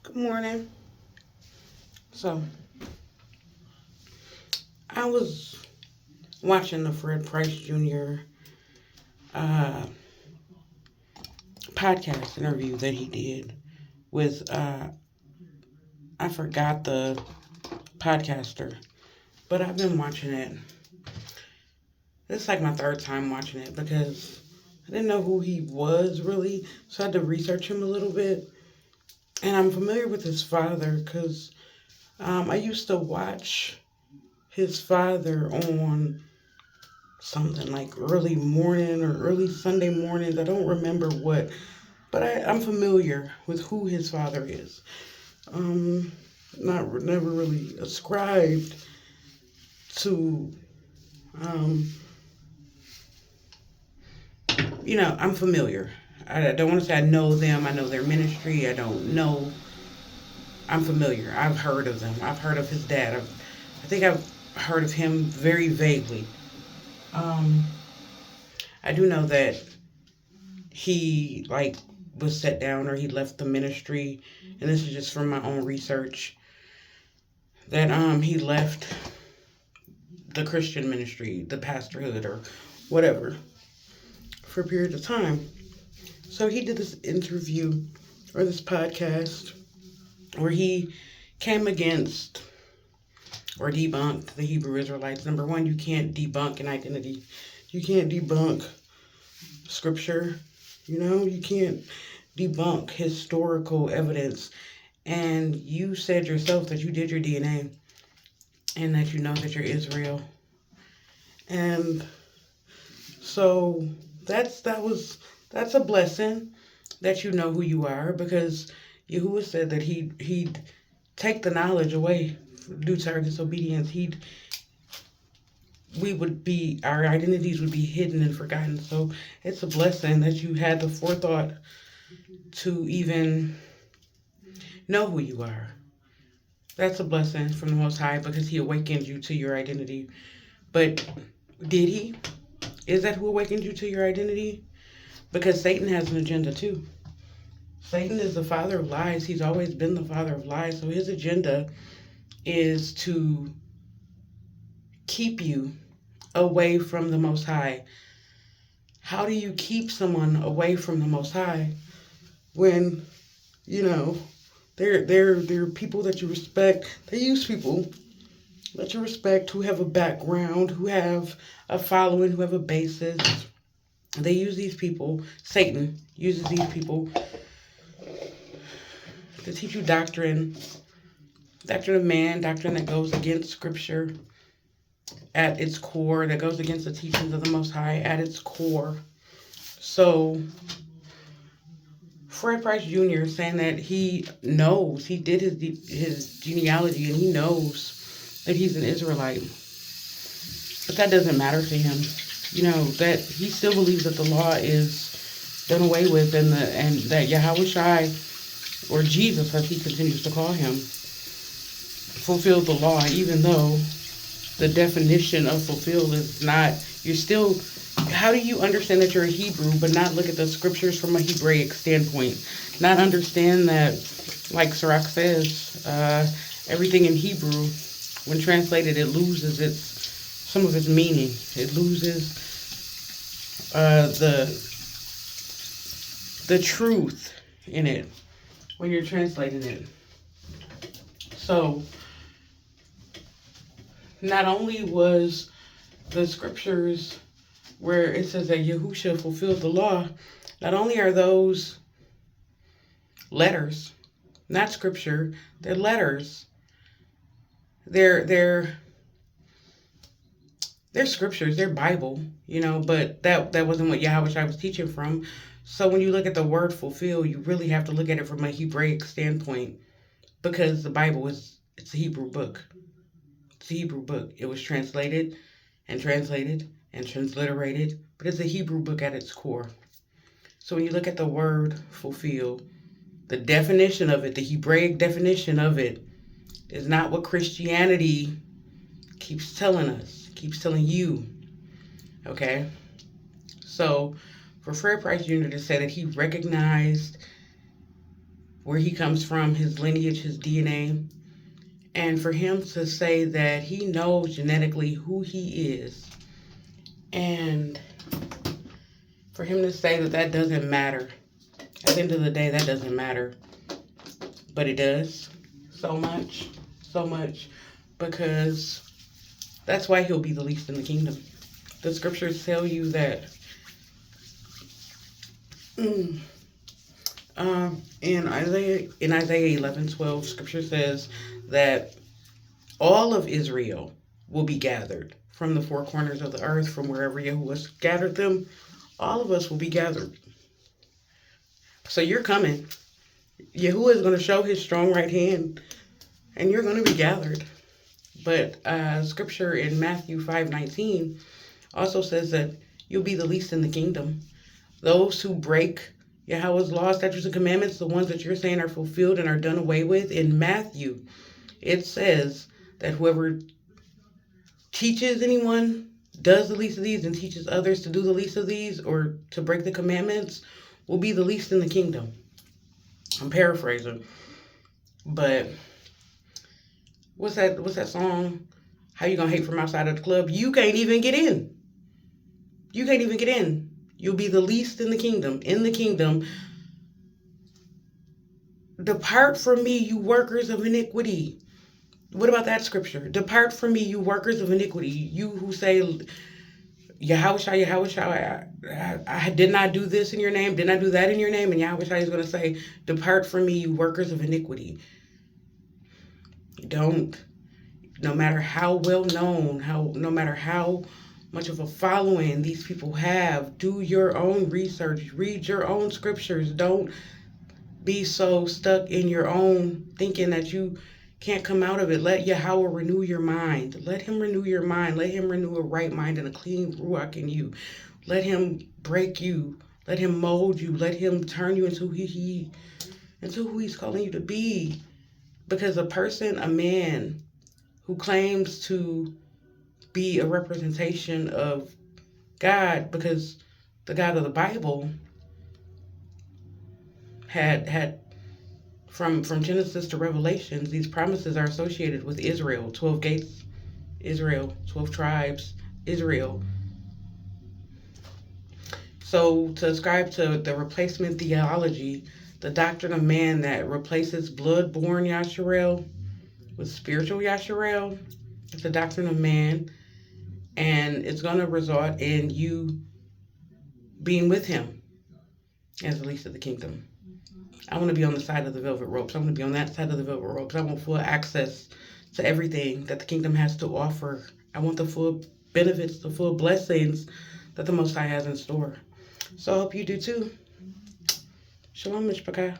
Good morning. So, I was watching the Fred Price Jr. Uh, podcast interview that he did with, I forgot the podcaster, but I've been watching it. It's like my third time watching it because I didn't know who he was really, so I had to research him a little bit. And I'm familiar with his father because I used to watch his father on something like early morning or early Sunday mornings. I don't remember what, but I'm familiar with who his father is. Um, not never really ascribed to, um, I'm familiar. I don't want to say I know them. I know their ministry. I don't know. I'm familiar. I've heard of them. I've heard of his dad. I think I've heard of him very vaguely. Um, I do know that he was set down or he left the ministry, and this is just from my own research, that he left the Christian ministry, the pastorhood or whatever, for a period of time. So he did this interview or this podcast where he came against or debunked the Hebrew Israelites. Number one, you can't debunk an identity. You can't debunk scripture. You can't debunk historical evidence. And you said yourself that you did your DNA and that you know that you're Israel. And so that's a blessing that you know who you are, because Yahuwah said that he'd take the knowledge away due to our disobedience. Our identities would be hidden and forgotten. So it's a blessing that you had the forethought to even know who you are. That's a blessing from the Most High because He awakened you to your identity. But did He? Is that who awakened you to your identity? Because Satan has an agenda too. Satan is the father of lies. He's always been the father of lies. So his agenda is to keep you away from the Most High. How do you keep someone away from the Most High when, you know, they're people that you respect? They use people that you respect who have a background, who have a following, who have a basis. They use these people, Satan uses these people to teach you doctrine of man, doctrine that goes against scripture at its core, that goes against the teachings of the Most High at its core. So Fred Price Jr. is saying that he knows, he did his genealogy and he knows that he's an Israelite. But that doesn't matter to him. That he still believes that the law is done away with, and that Yahweh Shai, or Jesus as he continues to call him, fulfilled the law, even though the definition of fulfilled is not, how do you understand that you're a Hebrew but not look at the scriptures from a Hebraic standpoint? Not understand that, like Sirach says, everything in Hebrew, when translated, it loses some of its meaning. It loses the truth in it when you're translating it. So, not only was the scriptures where it says that Yahusha fulfilled the law, not only are those letters, not scripture, they're letters. They're scriptures, they're Bible, but that wasn't what Yahweh was teaching from. So when you look at the word fulfill, you really have to look at it from a Hebraic standpoint, because the Bible it's a Hebrew book. It's a Hebrew book. It was translated and transliterated, but it's a Hebrew book at its core. So when you look at the word fulfill, the definition of it, the Hebraic definition of it, is not what Christianity keeps telling us, keeps telling you. Okay? So for Fred Price Jr. to say that he recognized where he comes from, his lineage, his DNA. And for him to say that he knows genetically who he is, and for him to say that that doesn't matter, at the end of the day, that doesn't matter. But it does so much, because that's why he'll be the least in the kingdom. The scriptures tell you that in Isaiah 11:12, scripture says that all of Israel will be gathered from the four corners of the earth, from wherever Yahuwah scattered them. All of us will be gathered. So you're coming. Yahuwah is going to show his strong right hand, and you're going to be gathered. But scripture in Matthew 5:19 also says that you'll be the least in the kingdom. Those who break Yahweh's laws, statutes, and commandments, the ones that you're saying are fulfilled and are done away with, in Matthew, it says that whoever teaches anyone, does the least of these, and teaches others to do the least of these, or to break the commandments, will be the least in the kingdom. I'm paraphrasing. But what's that song? How you gonna hate from outside of the club? You can't even get in. You can't even get in. You'll be the least in the kingdom. In the kingdom. Depart from me, you workers of iniquity. What about that scripture? Depart from me, you workers of iniquity. You who say, Yahweh, I did not do this in your name, did not do that in your name. And Yahweh is going to say, depart from me, you workers of iniquity. Don't. No matter how well known, no matter how much of a following these people have, do your own research, read your own scriptures. Don't be so stuck in your own thinking that you can't come out of it. Let Yahweh renew your mind. Let him renew your mind. Let him renew a right mind and a clean ruach in you. Let him break you. Let him mold you. Let him turn you into who he's calling you to be. Because a man who claims to be a representation of God, because the God of the Bible had from Genesis to Revelations, these promises are associated with Israel, 12 gates, Israel, 12 tribes, Israel. So to ascribe to the replacement theology, the doctrine of man that replaces blood-born Yasharel with spiritual Yasharel, it's a doctrine of man, and it's going to result in you being with him as the least of the kingdom. I want to be on the side of the velvet ropes. I want to be on that side of the velvet ropes. I want full access to everything that the kingdom has to offer. I want the full benefits, the full blessings that the Most High has in store. So I hope you do too. Shalom, Mishpachah.